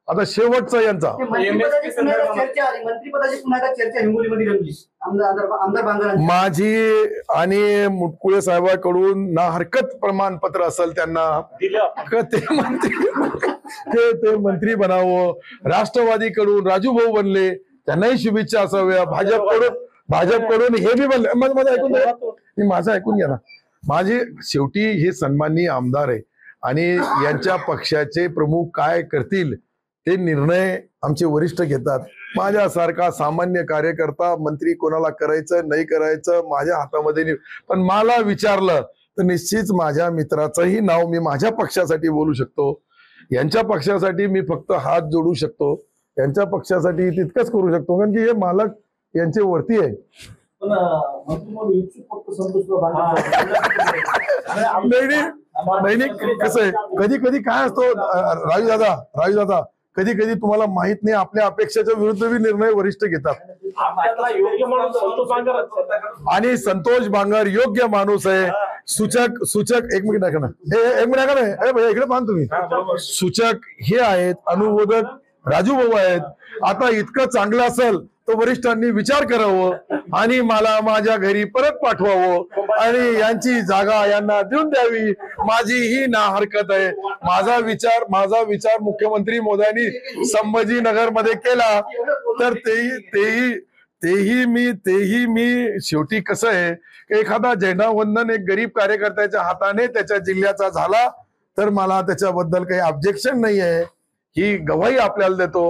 आता शेवटचा यांचा माझी आणि मुटकुळे साहेबांकडून ना हरकत प्रमाणपत्र असेल त्यांना ते मंत्री बनावं. राष्ट्रवादीकडून राजू भाऊ बनले, त्यांनाही शुभेच्छा असाव्या. भाजपकडून हे बी बनले. माझं ऐकून घ्या ना. माझे शेवटी हे सन्माननीय आमदार आहे आणि यांच्या पक्षाचे प्रमुख काय करतील ते निर्णय आमचे वरिष्ठ घेतात. माझ्यासारखा सामान्य कार्यकर्ता मंत्री कोणाला करायचं नाही करायचं माझ्या हातामध्ये नाही. पण मला विचारलं तर निश्चित माझ्या मित्राचंही नाव मी माझ्या पक्षासाठी बोलू शकतो. यांच्या पक्षासाठी मी फक्त हात जोडू शकतो. यांच्या पक्षासाठी तितकंच करू शकतो कारण की हे मालक यांचे वरती आहे. नाही कसं आहे कधी कधी काय असतो राजू दादा कधी कधी तुम्हाला माहित नाही आपल्या अपेक्षेच्या विरुद्ध बी निर्णय वरिष्ठ घेतात. आणि संतोष बांगर योग्य माणूस आहे. सूचक एक मिनिट ना इकडे पाहा तुम्ही. सूचक हे आहेत, अनुमोदक राजू भाऊ आहेत. आता इतकं चांगलं असेल तर वरिष्ठांनी विचार करावं आणि मला माझ्या घरी परत पाठवावं आणि यांची जागा यांना देऊन द्यावी. माझी ही ना हरकत आहे. माझा विचार मुख्यमंत्री मोदयांनी संभाजीनगर मध्ये केला तर तेही मी शेवटी कसं आहे एखादा झेंडावंदन एक गरीब कार्यकर्त्याच्या हाताने त्याच्या जिल्ह्याचा झाला तर मला त्याच्याबद्दल काही ऑब्जेक्शन नाही आहे. ही गवाही आपल्याला देतो.